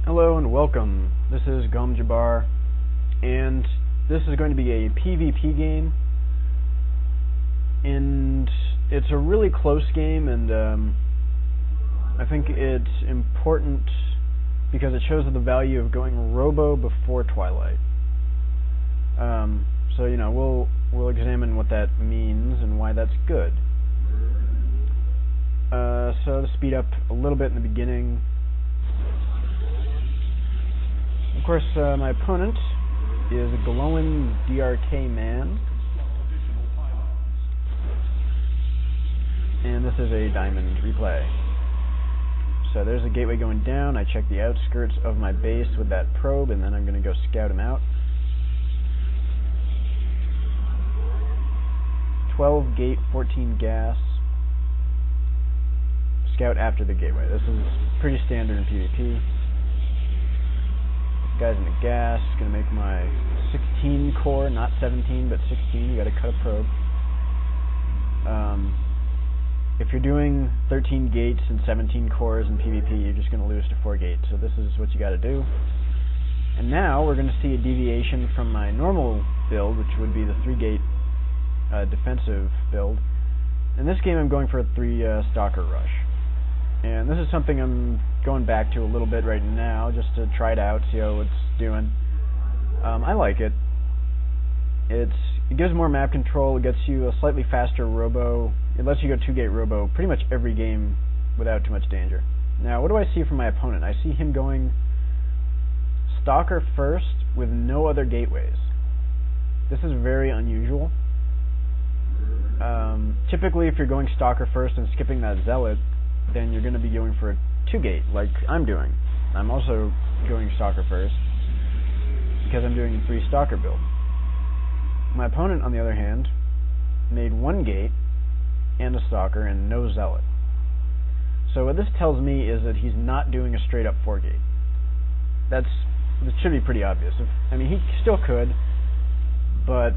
Hello and welcome. This is Gumjabar, and this is going to be a PvP game, and it's a really close game, and I think it's important because it shows the value of going Robo before Twilight. So you know, we'll examine what that means and why that's good. So to speed up a little bit in the beginning. Of course, my opponent is a glowing DRK man, and this is a diamond replay. So there's a gateway going down. I check the outskirts of my base with that probe, and then I'm going to go scout him out. 12 gate, 14 gas. Scout after the gateway. This is pretty standard in PvP. Guys in the gas, gonna make my 16 core, not 17, but 16. You gotta cut a probe. If you're doing 13 gates and 17 cores in PvP, you're just gonna lose to 4 gates. So this is what you gotta do. And now we're gonna see a deviation from my normal build, which would be the 3-gate defensive build. In this game, I'm going for a 3 stalker rush. And this is something I'm going back to a little bit right now, just to try it out, see how it's doing. I like it. It gives more map control, it gets you a slightly faster robo, it lets you go 2-gate robo pretty much every game without too much danger. Now, what do I see from my opponent? I see him going stalker first with no other gateways. This is very unusual. Typically, if you're going stalker first and skipping that zealot, then you're going to be going for a 2-gate, like I'm doing. I'm also going stalker first, because I'm doing a 3 stalker build. My opponent, on the other hand, made 1 gate and a stalker and no zealot. So what this tells me is that he's not doing a straight up 4-gate. This should be pretty obvious. I mean, he still could, but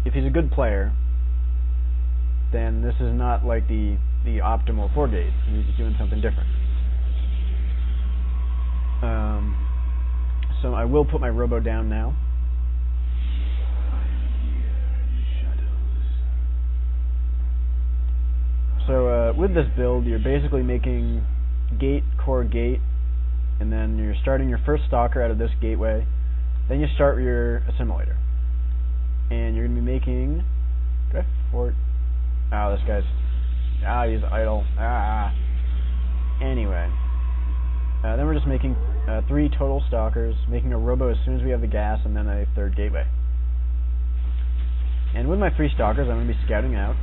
if he's a good player, then this is not like the optimal 4-gate. He's doing something different. So I will put my robo down now. So with this build, you're basically making gate, core, gate, and then you're starting your first stalker out of this gateway. Then you start your assimilator. And you're going to be making... Do I have 4? Oh, this guy's... he's idle. Anyway. Then we're just making 3 total stalkers, making a robo as soon as we have the gas, and then a 3rd gateway. And with my 3 stalkers, I'm going to be scouting out.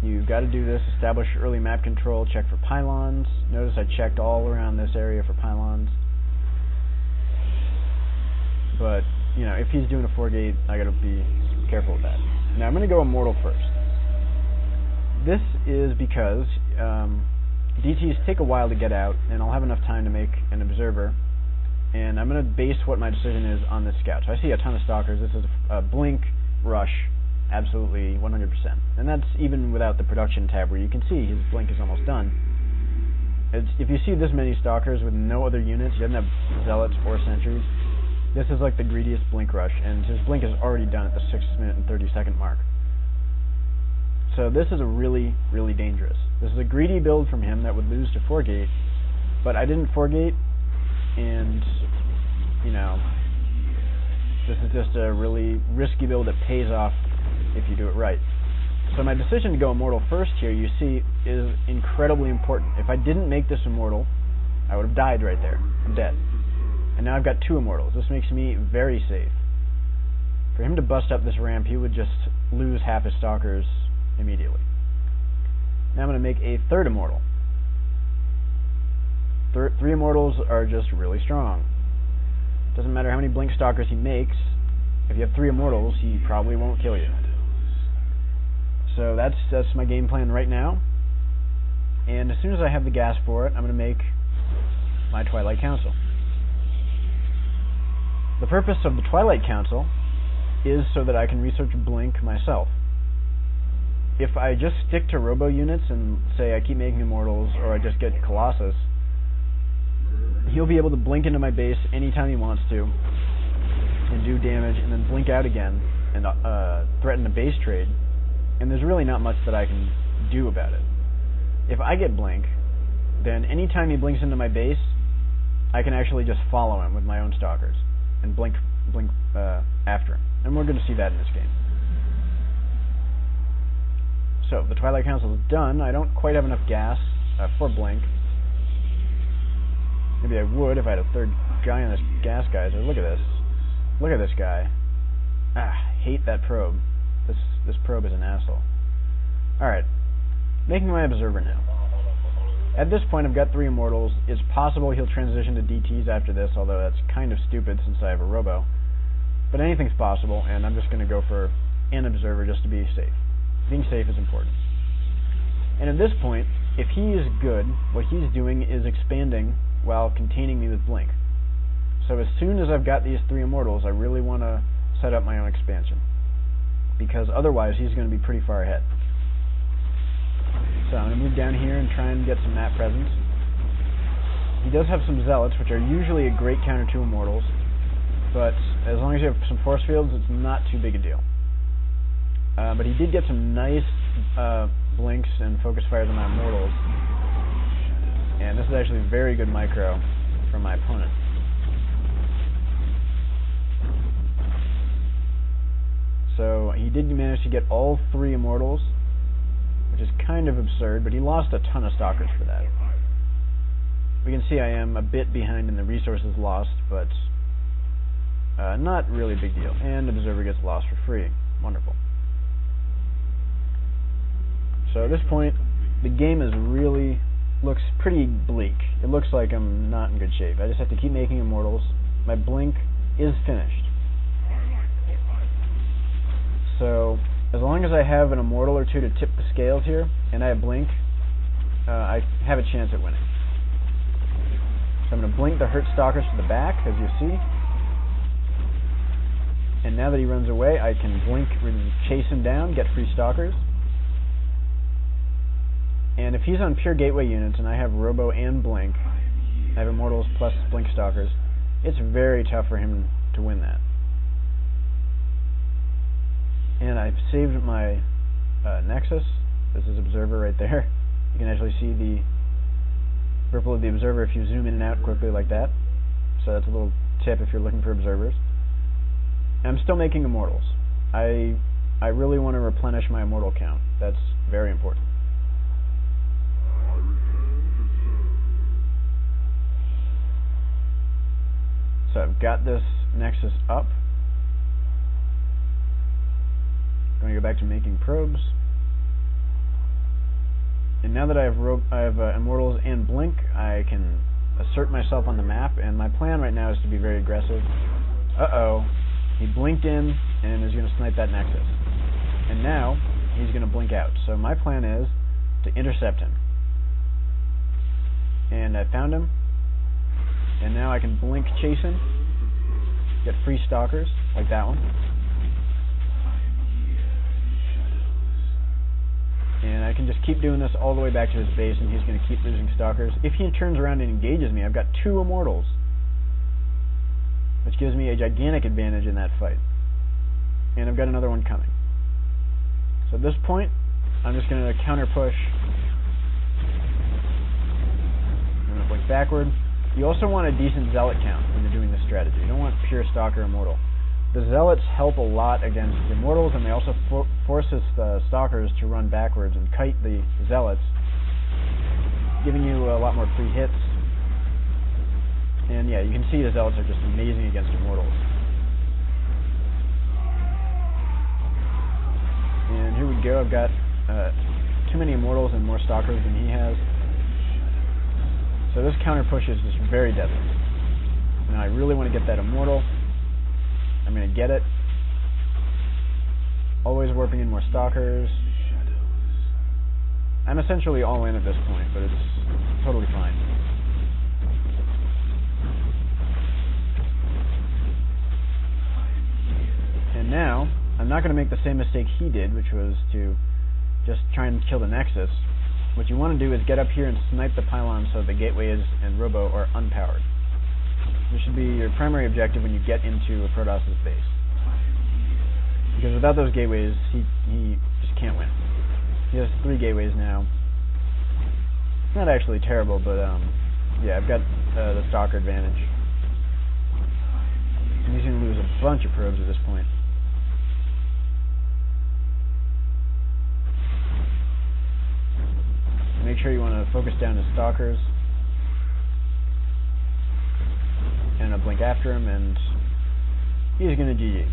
You've got to do this, establish early map control, check for pylons. Notice I checked all around this area for pylons. But, you know, if he's doing a 4-gate, I got to be careful with that. Now I'm going to go Immortal first. This is because DTs take a while to get out, and I'll have enough time to make an observer, and I'm going to base what my decision is on this scout. So I see a ton of stalkers. This is a blink rush, absolutely 100%. And that's even without the production tab, where you can see his blink is almost done. If you see this many stalkers with no other units, he doesn't have zealots or sentries, this is like the greediest blink rush, and his blink is already done at the 6-minute and 30-second mark. So this is a really, really dangerous. This is a greedy build from him that would lose to 4-gate, but I didn't 4-gate, and, you know, this is just a really risky build that pays off if you do it right. So my decision to go Immortal first here, you see, is incredibly important. If I didn't make this Immortal, I would have died right there. I'm dead. And now I've got 2 Immortals. This makes me very safe. For him to bust up this ramp, he would just lose half his stalkers immediately. Now I'm going to make a 3rd Immortal. 3 Immortals are just really strong. Doesn't matter how many blink stalkers he makes, if you have 3 Immortals, he probably won't kill you. So that's my game plan right now. And as soon as I have the gas for it, I'm going to make my Twilight Council. The purpose of the Twilight Council is so that I can research Blink myself. if I just stick to robo units and say I keep making Immortals or I just get Colossus, he'll be able to blink into my base anytime he wants to and do damage and then blink out again and threaten a base trade, and there's really not much that I can do about it. If I get blink, then anytime he blinks into my base, I can actually just follow him with my own stalkers and blink after him. And we're going to see that in this game. So, the Twilight Council is done. I don't quite have enough gas for blink. Maybe I would if I had a third guy on this gas geyser. Look at this. Look at this guy. Ah, hate that probe. This probe is an asshole. Alright. Making my observer now. At this point, I've got 3 Immortals. It's possible he'll transition to DTs after this, although that's kind of stupid since I have a Robo. But anything's possible, and I'm just going to go for an Observer just to be safe. Being safe is important. And at this point, if he is good, what he's doing is expanding while containing me with Blink. So as soon as I've got these 3 Immortals, I really want to set up my own expansion, because otherwise he's going to be pretty far ahead. So I'm going to move down here and try and get some map presence. He does have some Zealots, which are usually a great counter to Immortals, but as long as you have some force fields, it's not too big a deal. But he did get some nice blinks and focus fires on my Immortals, and this is actually very good micro from my opponent. So he did manage to get all 3 Immortals, which is kind of absurd, but he lost a ton of Stalkers for that. We can see I am a bit behind in the resources lost, but not really a big deal. And Observer gets lost for free. Wonderful. So at this point, the game looks pretty bleak. It looks like I'm not in good shape. I just have to keep making Immortals. My Blink is finished. So as long as I have an Immortal or 2 to tip the scales here, and I have Blink, I have a chance at winning. So I'm going to Blink the Hurt Stalkers to the back, as you see. And now that he runs away, I can Blink and chase him down, get free Stalkers. And if he's on pure Gateway units, and I have Robo and Blink, I have Immortals plus Blink Stalkers, it's very tough for him to win that. And I've saved my Nexus. This is Observer right there. You can actually see the ripple of the Observer if you zoom in and out quickly like that. So that's a little tip if you're looking for Observers. And I'm still making Immortals. I really want to replenish my Immortal count. That's very important. So I've got this Nexus up. Going to go back to making probes. And now that I have Immortals and Blink, I can assert myself on the map, and my plan right now is to be very aggressive. Uh-oh. He blinked in and is going to snipe that Nexus. And now he's going to blink out. So my plan is to intercept him. And I found him. And now I can Blink chase him. Get free Stalkers, like that one. And I can just keep doing this all the way back to his base, and he's going to keep losing Stalkers. If he turns around and engages me, I've got 2 Immortals, which gives me a gigantic advantage in that fight. And I've got another one coming. So at this point, I'm just going to counter push. I'm going to Blink backward. You also want a decent Zealot count when you're doing this strategy. You don't want pure Stalker Immortal. The Zealots help a lot against the Immortals, and they also forces the Stalkers to run backwards and kite the Zealots, giving you a lot more free hits. And yeah, you can see the Zealots are just amazing against Immortals. And here we go. I've got too many Immortals and more Stalkers than he has. So this counter push is just very deadly. Now I really want to get that Immortal. I'm going to get it. Always warping in more Stalkers. I'm essentially all in at this point, but it's totally fine. And now, I'm not going to make the same mistake he did, which was to just try and kill the Nexus, what you want to do is get up here and snipe the pylon so the gateways and Robo are unpowered. This should be your primary objective when you get into a Protoss's base. Because without those gateways, he just can't win. He has 3 gateways now. It's not actually terrible, but yeah, I've got the Stalker advantage. And he's going to lose a bunch of probes at this point. Make sure you want to focus down his Stalkers. And a blink after him, and he's going to GG.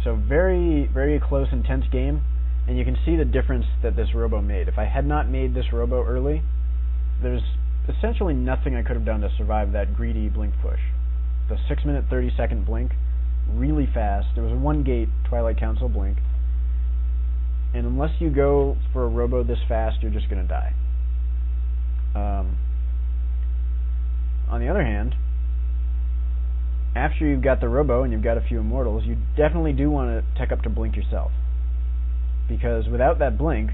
So very, very close, intense game, and you can see the difference that this Robo made. If I had not made this Robo early, there's essentially nothing I could have done to survive that greedy blink push. The 6-minute 30-second blink, really fast. There was a 1-gate Twilight Council blink, and unless you go for a Robo this fast, you're just going to die. On the other hand, after you've got the Robo and you've got a few Immortals, you definitely do want to tech up to blink yourself. Because without that blink,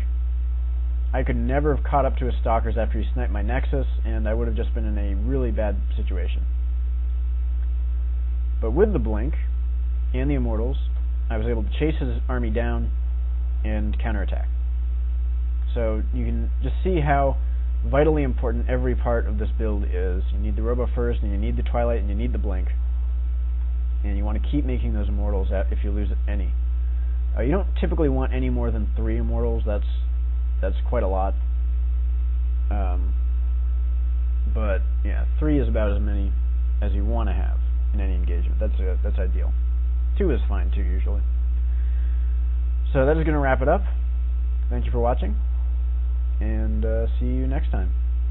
I could never have caught up to his Stalkers after he sniped my Nexus, and I would have just been in a really bad situation. But with the blink and the Immortals, I was able to chase his army down and counterattack. So you can just see how vitally important every part of this build is. You need the Robo first, and you need the Twilight, and you need the blink. And you want to keep making those Immortals if you lose any. You don't typically want any more than 3 Immortals. That's quite a lot. But yeah, 3 is about as many as you want to have in any engagement. That's ideal. 2 is fine too, usually. So that is going to wrap it up. Thank you for watching, and see you next time.